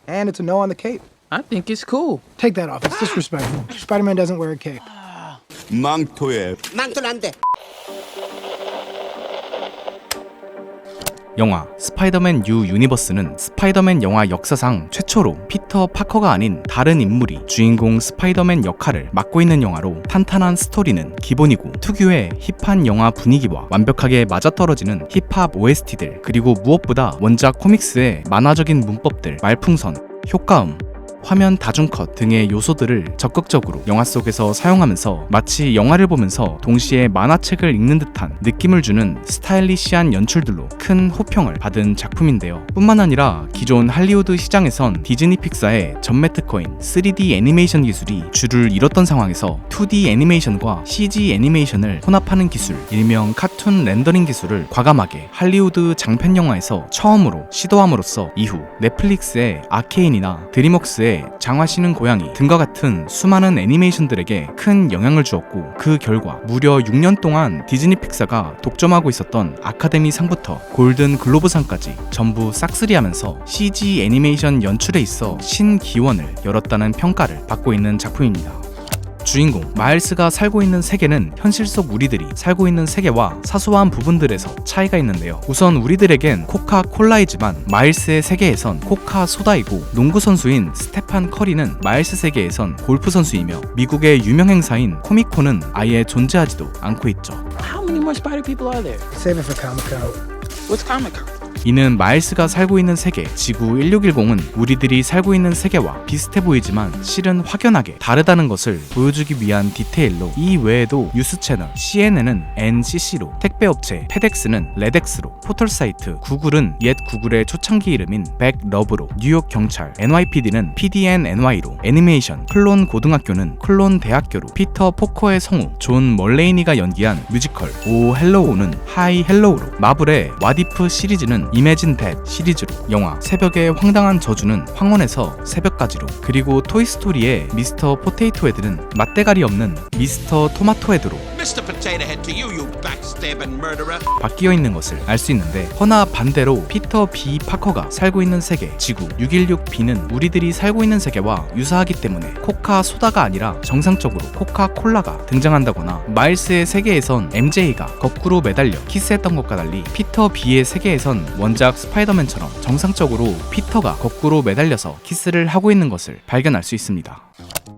And it's a no on the cape. I think it's cool. Take that off. It's disrespectful. Spider-Man doesn't wear a cape. 망토에 망토는 안 돼. 영화 스파이더맨 뉴 유니버스는 스파이더맨 영화 역사상 최초로 피터 파커가 아닌 다른 인물이 주인공 스파이더맨 역할을 맡고 있는 영화로 탄탄한 스토리는 기본이고 특유의 힙한 영화 분위기와 완벽하게 맞아떨어지는 힙합 OST들 그리고 무엇보다 원작 코믹스의 만화적인 문법들, 말풍선, 효과음, 화면 다중컷 등의 요소들을 적극적으로 영화 속에서 사용하면서 마치 영화를 보면서 동시에 만화책을 읽는 듯한 느낌을 주는 스타일리시한 연출들로 큰 호평을 받은 작품인데요. 뿐만 아니라 기존 할리우드 시장에선 디즈니 픽사의 전매 특허인 3D 애니메이션 기술이 줄을 잃었던 상황에서 2D 애니메이션과 CG 애니메이션을 혼합하는 기술, 일명 카툰 렌더링 기술을 과감하게 할리우드 장편 영화에서 처음으로 시도함으로써 이후 넷플릭스의 아케인이나 드림웍스의 장화시는 고양이 등과 같은 수많은 애니메이션들에게 큰 영향을 주었고 그 결과 무려 6년 동안 디즈니 픽사가 독점하고 있었던 아카데미 상부터 골든 글로브 상까지 전부 싹쓸이하면서 CG 애니메이션 연출에 있어 신기원을 열었다는 평가를 받고 있는 작품입니다. 주인공 마일스가 살고 있는 세계는 현실 속 우리들이 살고 있는 세계와 사소한 부분들에서 차이가 있는데요. 우선 우리들에겐 코카콜라이지만 마일스의 세계에선 코카소다이고 농구 선수인 스테판 커리는 마일스 세계에선 골프 선수이며 미국의 유명 행사인 코미콘은 아예 존재하지도 않고 있죠. How many more spider people are there? Save it for Comic-Con. What's Comic-Con? 이는 마일스가 살고 있는 세계 지구 1610은 우리들이 살고 있는 세계와 비슷해 보이지만 실은 확연하게 다르다는 것을 보여주기 위한 디테일로 이 외에도 뉴스 채널 CNN은 NCC로, 택배업체 페덱스는 레덱스로, 포털사이트 구글은 옛 구글의 초창기 이름인 백러브로, 뉴욕 경찰 NYPD는 PDNNY로, 애니메이션 클론 고등학교는 클론 대학교로, 피터 포커의 성우 존 멀레이니가 연기한 뮤지컬 오 헬로우는 하이 헬로우로, 마블의 왓이프 시리즈는 이매진 댓 시리즈로, 영화 새벽의 황당한 저주는 황혼에서 새벽까지로, 그리고 토이스토리의 미스터 포테이토 헤드는 맛대가리 없는 미스터 토마토 헤드로 Mr. Potato Head to you, you backstabbing murderer. 바뀌어 있는 것을 알 수 있는데 허나 반대로 피터 B 파커가 살고 있는 세계 지구 616B는 우리들이 살고 있는 세계와 유사하기 때문에 코카 소다가 아니라 정상적으로 코카콜라가 등장한다거나 마일스의 세계에선 MJ가 거꾸로 매달려 키스했던 것과 달리 피터 B의 세계에선 원작 스파이더맨처럼 정상적으로 피터가 거꾸로 매달려서 키스를 하고 있는 것을 발견할 수 있습니다.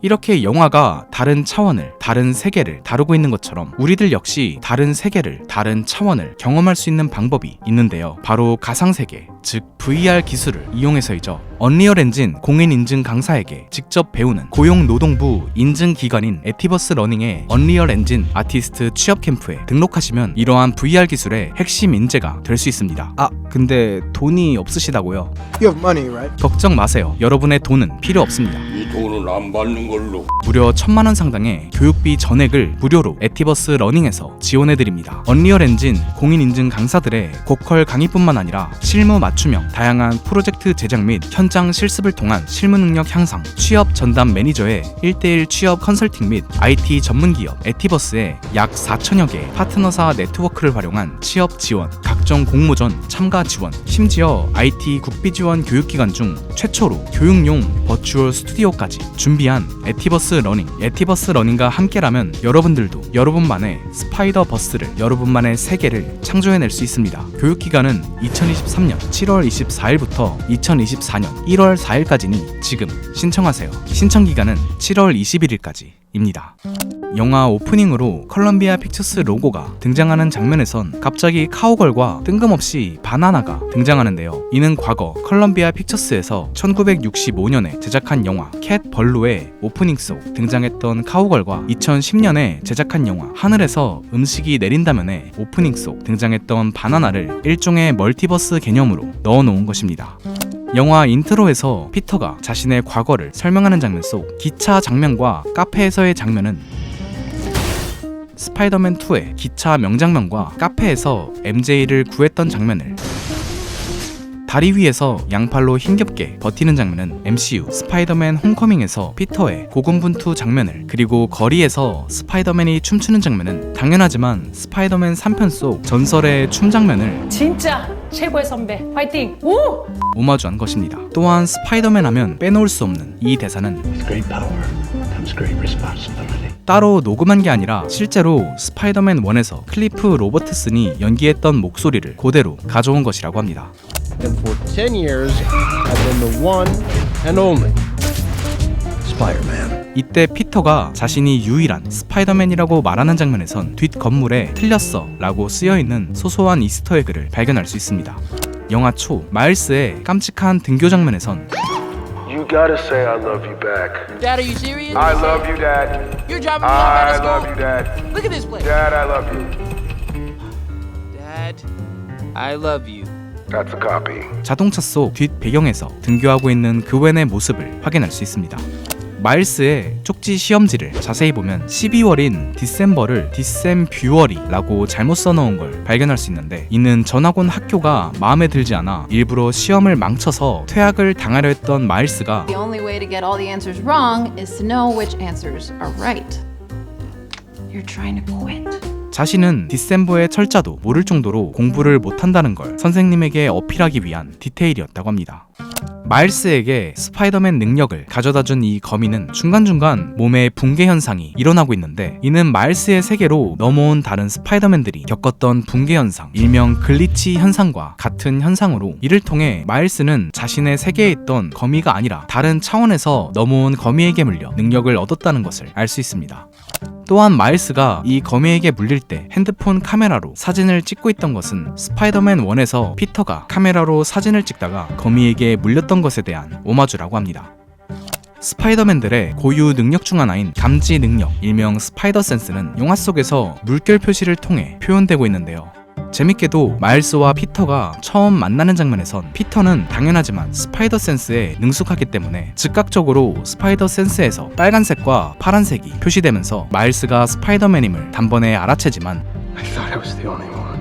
이렇게 영화가 다른 차원을, 다른 세계를 다루고 있는 것처럼 우리들 역시 다른 세계를, 다른 차원을 경험할 수 있는 방법이 있는데요. 바로 가상세계, 즉 VR 기술을 이용해서이죠. 언리얼 엔진 공인인증 강사에게 직접 배우는 고용노동부 인증기관인 에티버스 러닝의 언리얼 엔진 아티스트 취업 캠프에 등록하시면 이러한 VR 기술의 핵심 인재가 될 수 있습니다. 아, 근데 돈이 없으시다고요? You have money, right? 걱정 마세요. 여러분의 돈은 필요 없습니다. 이 돈은 안 받는 걸로. 무려 1,000만 원 상당의 교육비 전액을 무료로 에티버스 러닝에서 지원해드립니다. 언리얼 엔진 공인인증 강사들의 고컬 강의뿐만 아니라 실무 맞춤형, 다양한 프로젝트 제작 및 현장 실습을 통한 실무 능력 향상, 취업 전담 매니저의 1:1 취업 컨설팅 및 IT 전문 기업 에티버스의 약 4천여 개의 파트너사 네트워크를 활용한 취업 지원, 각종 공모전 참가 지원, 심지어 IT 국비 지원 교육기관 중 최초로 교육용 버추얼 스튜디오까지 준비한 에티버스 러닝. 에티버스 러닝과 함께라면 여러분들도 여러분만의 스파이더 버스를, 여러분만의 세계를 창조해낼 수 있습니다. 교육기간은 2023년 7월 24일부터 2024년 1월 4일까지니 지금 신청하세요. 신청기간은 7월 21일까지입니다. 영화 오프닝으로 컬럼비아 픽처스 로고가 등장하는 장면에선 갑자기 카우걸과 뜬금없이 바나나가 등장하는데요. 이는 과거 컬럼비아 픽처스에서 1965년에 제작한 영화 캣 벌루의 오프닝 속 등장했던 카우걸과 2010년에 제작한 영화 하늘에서 음식이 내린다면의 오프닝 속 등장했던 바나나를 일종의 멀티버스 개념으로 넣어놓은 것입니다. 영화 인트로에서 피터가 자신의 과거를 설명하는 장면 속 기차 장면과 카페에서의 장면은 스파이더맨2의 기차 명장면과 카페에서 MJ를 구했던 장면을, 다리 위에서 양팔로 힘겹게 버티는 장면은 MCU 스파이더맨 홈커밍에서 피터의 고군분투 장면을, 그리고 거리에서 스파이더맨이 춤추는 장면은 당연하지만 스파이더맨 3편 속 전설의 춤 장면을 진짜 최고의 선배 화이팅! 오! 오마주한 것입니다. 또한 스파이더맨 하면 빼놓을 수 없는 이 대사는 Great power comes great responsibility. 따로 녹음한 게 아니라 실제로 스파이더맨 1에서 클리프 로버트슨이 연기했던 목소리를 그대로 가져온 것이라고 합니다. And for 10 years, I've been the one and only Spider-Man. 이때 피터가 자신이 유일한 스파이더맨이라고 말하는 장면에선 뒷 건물에 틀렸어 라고 쓰여있는 소소한 이스터에그를 발견할 수 있습니다. 영화 초 마일스의 깜찍한 등교 장면에선 You gotta say I love you back. Dad, are you serious? I love you, Dad. You're driving me home I at love school. you, Dad. Look at this place. Dad, I love you. Dad, I love you. That's a copy. 자동차 속 뒷 배경에서 등교하고 있는 그웬의 모습을 확인할 수 있습니다. 마일스의 쪽지 시험지를 자세히 보면 12월인 디셈버를 디셈뷰어리라고 잘못 써놓은 걸 발견할 수 있는데, 이는 전학 온 학교가 마음에 들지 않아 일부러 시험을 망쳐서 퇴학을 당하려 했던 마일스가 The only way to get all the answers wrong is to know which answers are right. You're trying to quit. 자신은 디셈버의 철자도 모를 정도로 공부를 못한다는 걸 선생님에게 어필하기 위한 디테일이었다고 합니다. 마일스에게 스파이더맨 능력을 가져다준 이 거미는 중간중간 몸의 붕괴 현상이 일어나고 있는데, 이는 마일스의 세계로 넘어온 다른 스파이더맨들이 겪었던 붕괴 현상, 일명 글리치 현상과 같은 현상으로, 이를 통해 마일스는 자신의 세계에 있던 거미가 아니라 다른 차원에서 넘어온 거미에게 물려 능력을 얻었다는 것을 알 수 있습니다. 또한 마일스가 이 거미에게 물릴 때 핸드폰 카메라로 사진을 찍고 있던 것은 스파이더맨 1에서 피터가 카메라로 사진을 찍다가 거미에게 물렸던 것에 대한 오마주라고 합니다. 스파이더맨들의 고유 능력 중 하나인 감지 능력, 일명 스파이더 센스는 영화 속에서 물결 표시를 통해 표현되고 있는데요. 재밌게도 마일스와 피터가 처음 만나는 장면에선 피터는 당연하지만 스파이더 센스에 능숙하기 때문에 즉각적으로 스파이더 센스에서 빨간색과 파란색이 표시되면서 마일스가 스파이더맨임을 단번에 알아채지만 I thought I was the only one.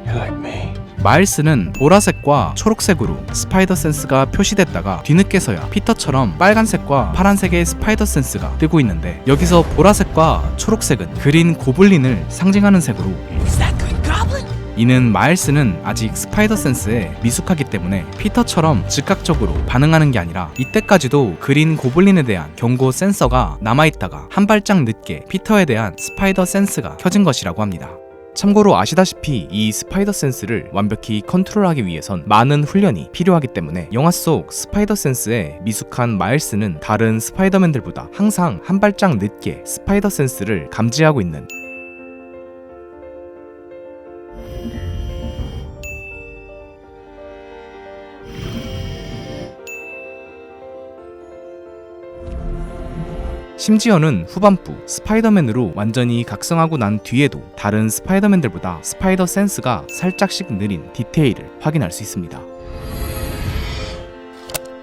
You're like me. 마일스는 보라색과 초록색으로 스파이더 센스가 표시됐다가 뒤늦게서야 피터처럼 빨간색과 파란색의 스파이더 센스가 뜨고 있는데, 여기서 보라색과 초록색은 그린 고블린을 상징하는 색으로, Is that Green Goblin? 이는 마일스는 아직 스파이더 센스에 미숙하기 때문에 피터처럼 즉각적으로 반응하는 게 아니라 이때까지도 그린 고블린에 대한 경고 센서가 남아있다가 한 발짝 늦게 피터에 대한 스파이더 센스가 켜진 것이라고 합니다. 참고로 아시다시피 이 스파이더 센스를 완벽히 컨트롤하기 위해선 많은 훈련이 필요하기 때문에 영화 속 스파이더 센스에 미숙한 마일스는 다른 스파이더맨들보다 항상 한 발짝 늦게 스파이더 센스를 감지하고 있는, 심지어는 후반부 스파이더맨으로 완전히 각성하고 난 뒤에도 다른 스파이더맨들보다 스파이더 센스가 살짝씩 느린 디테일을 확인할 수 있습니다.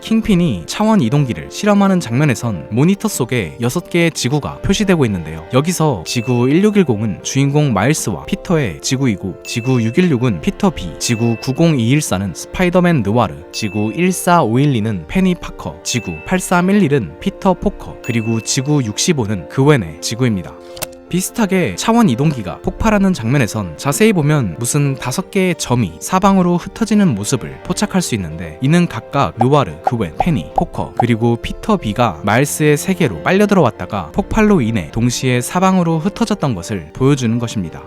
킹핀이 차원 이동기를 실험하는 장면에선 모니터 속에 6개의 지구가 표시되고 있는데요. 여기서 지구 1610은 주인공 마일스와 피터의 지구이고, 지구 616은 피터 B, 지구 90214는 스파이더맨 느와르, 지구 14512는 페니 파커, 지구 8311은 피터 포커, 그리고 지구 65는 그웬의 지구입니다. 비슷하게 차원 이동기가 폭발하는 장면에선 자세히 보면 무슨 5개의 점이 사방으로 흩어지는 모습을 포착할 수 있는데, 이는 각각 느와르, 그웬, 페니, 포커, 그리고 피터 B가 마일스의 세계로 빨려 들어왔다가 폭발로 인해 동시에 사방으로 흩어졌던 것을 보여주는 것입니다.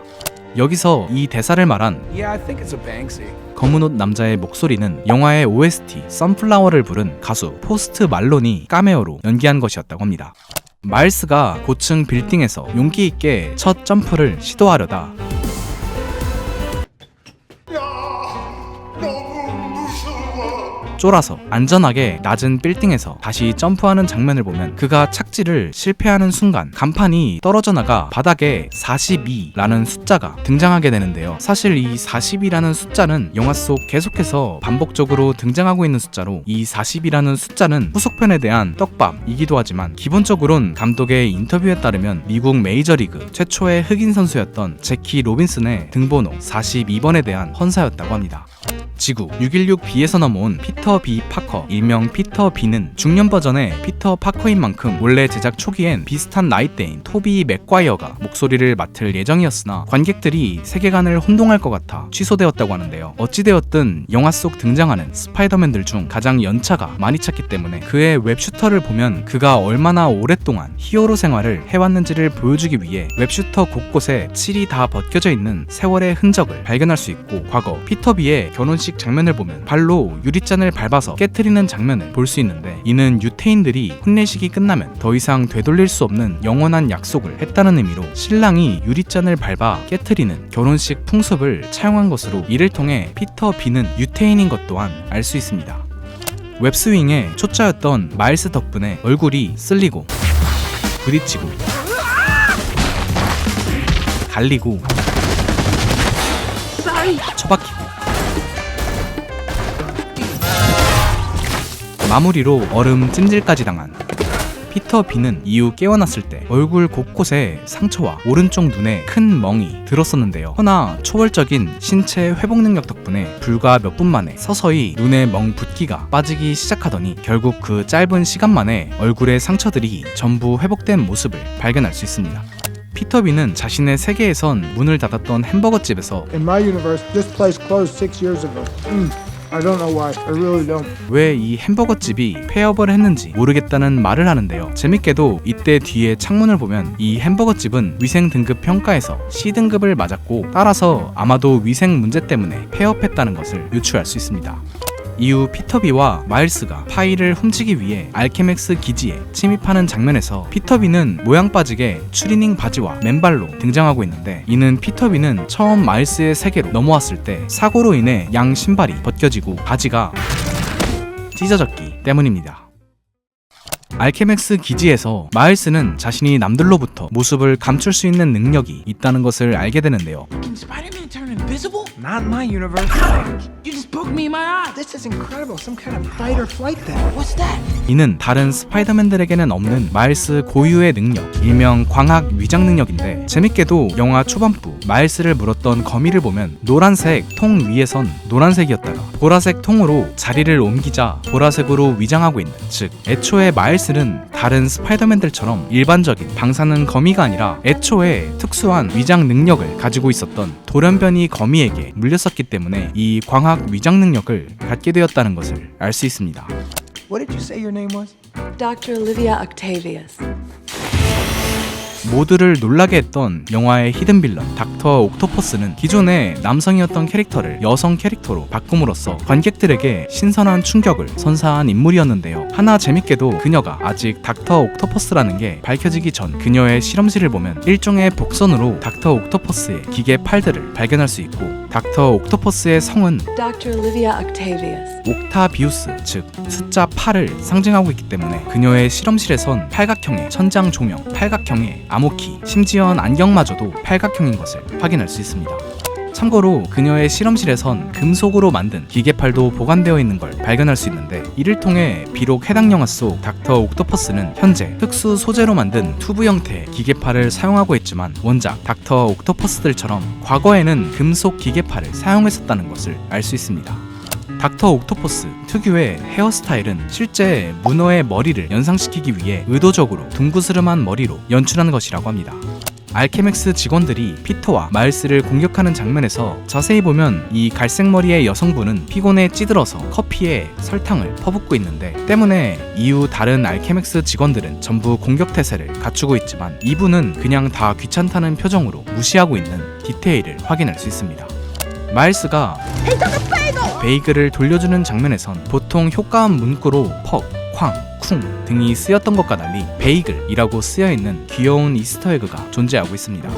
여기서 이 대사를 말한 Yeah, I think it's a Banksy. 검은 옷 남자의 목소리는 영화의 OST 선플라워를 부른 가수 포스트 말론이 카메오로 연기한 것이었다고 합니다. 마일스가 고층 빌딩에서 용기 있게 첫 점프를 시도하려다 쫄아서 안전하게 낮은 빌딩에서 다시 점프하는 장면을 보면 그가 착지를 실패하는 순간 간판이 떨어져 나가 바닥에 42라는 숫자가 등장하게 되는데요. 사실 이 42라는 숫자는 영화 속 계속해서 반복적으로 등장하고 있는 숫자로, 이 40이라는 숫자는 후속편에 대한 떡밥이기도 하지만 기본적으론 감독의 인터뷰에 따르면 미국 메이저리그 최초의 흑인 선수였던 제키 로빈슨의 등번호 42번에 대한 헌사였다고 합니다. 지구 616B에서 넘어온 피터 B 파커, 일명 피터 B는 중년 버전의 피터 파커인 만큼 원래 제작 초기엔 비슷한 나이대인 토비 맥과이어가 목소리를 맡을 예정이었으나 관객들이 세계관을 혼동할 것 같아 취소되었다고 하는데요. 어찌되었든 영화 속 등장하는 스파이더맨들 중 가장 연차가 많이 찼기 때문에 그의 웹슈터를 보면 그가 얼마나 오랫동안 히어로 생활을 해왔는지를 보여주기 위해 웹슈터 곳곳에 칠이 다 벗겨져 있는 세월의 흔적을 발견할 수 있고, 과거 피터 B의 결혼식 장면을 보면 발로 유리잔을 밟아서 깨트리는 장면을 볼 수 있는데, 이는 유태인들이 혼례식이 끝나면 더 이상 되돌릴 수 없는 영원한 약속을 했다는 의미로 신랑이 유리잔을 밟아 깨트리는 결혼식 풍습을 차용한 것으로, 이를 통해 피터 B는 유태인인 것 또한 알 수 있습니다. 웹스윙의 초짜였던 마일스 덕분에 얼굴이 쓸리고 부딪히고 갈리고 처박히고, 마무리로 얼음 찜질까지 당한 피터 B는 이후 깨어났을 때 얼굴 곳곳에 상처와 오른쪽 눈에 큰 멍이 들었었는데요. 허나 초월적인 신체 회복 능력 덕분에 불과 몇 분 만에 서서히 눈에 멍 붓기가 빠지기 시작하더니 결국 그 짧은 시간 만에 얼굴의 상처들이 전부 회복된 모습을 발견할 수 있습니다. 피터 B는 자신의 세계에선 문을 닫았던 햄버거집에서 In my universe, this place closed 6 years ago. I don't know why. I really don't. 왜 이 햄버거집이 폐업을 했는지 모르겠다는 말을 하는데요. 재밌게도 이때 뒤에 창문을 보면 이 햄버거집은 위생 등급 평가에서 C등급을 맞았고, 따라서 아마도 위생 문제 때문에 폐업했다는 것을 유추할 수 있습니다. 이후 피터 B와 마일스가 파일을 훔치기 위해 알케맥스 기지에 침입하는 장면에서 피터 B는 모양 빠지게 추리닝 바지와 맨발로 등장하고 있는데, 이는 피터 B는 처음 마일스의 세계로 넘어왔을 때 사고로 인해 양 신발이 벗겨지고 바지가 찢어졌기 때문입니다. 알케맥스 기지에서 마일스는 자신이 남들로부터 모습을 감출 수 있는 능력이 있다는 것을 알게 되는데요. Can Spider-Man turn invisible? Not in my universe. You just poked me in my eye. This is incredible. Some kind of fight or flight thing. What's that? 이는 다른 스파이더맨들에게는 없는 마일스 고유의 능력, 일명 광학 위장 능력인데, 재밌게도 영화 초반부 마일스를 물었던 거미를 보면 노란색 통 위에선 노란색이었다가 보라색 통으로 자리를 옮기자 보라색으로 위장하고 있는, 즉 애초에 마일스는 다른 스파이더맨들처럼 일반적인 방사능 거미가 아니라 애초에 특수한 위장 능력을 가지고 있었던 돌연변이 거미에게 물렸었기 때문에 이 광학 위장 능력을 갖게 되었다는 것을 알 수 있습니다. What did you say your name was? Dr. Olivia Octavius. 모두를 놀라게 했던 영화의 히든 빌런 닥터 옥토퍼스는 기존의 남성이었던 캐릭터를 여성 캐릭터로 바꿈으로써 관객들에게 신선한 충격을 선사한 인물이었는데요. 하나 재밌게도 그녀가 아직 닥터 옥토퍼스라는 게 밝혀지기 전 그녀의 실험실을 보면 일종의 복선으로 닥터 옥토퍼스의 기계 팔들을 발견할 수 있고, 닥터 옥토퍼스의 성은 Dr. Olivia Octavius. 옥타비우스, 즉 숫자 8을 상징하고 있기 때문에 그녀의 실험실에선 팔각형의 천장 조명, 팔각형의 암호키, 심지어 안경마저도 팔각형인 것을 확인할 수 있습니다. 참고로 그녀의 실험실에선 금속으로 만든 기계팔도 보관되어 있는 걸 발견할 수 있는데, 이를 통해 비록 해당 영화 속 닥터 옥토퍼스는 현재 특수 소재로 만든 튜브 형태의 기계팔을 사용하고 있지만, 원작 닥터 옥토퍼스들처럼 과거에는 금속 기계팔을 사용했었다는 것을 알 수 있습니다. 닥터 옥토퍼스 특유의 헤어스타일은 실제 문어의 머리를 연상시키기 위해 의도적으로 둥그스름한 머리로 연출한 것이라고 합니다. 알케맥스 직원들이 피터와 마일스를 공격하는 장면에서 자세히 보면 이 갈색머리의 여성분은 피곤에 찌들어서 커피에 설탕을 퍼붓고 있는데, 때문에 이후 다른 알케맥스 직원들은 전부 공격태세를 갖추고 있지만 이분은 그냥 다 귀찮다는 표정으로 무시하고 있는 디테일을 확인할 수 있습니다. 마일스가 베이글을 돌려주는 장면에선 보통 효과음 문구로 퍽, 쾅, 쿵 등이 쓰였던 것과 달리 베이글이라고 쓰여있는 귀여운 이스터에그가 존재하고 있습니다.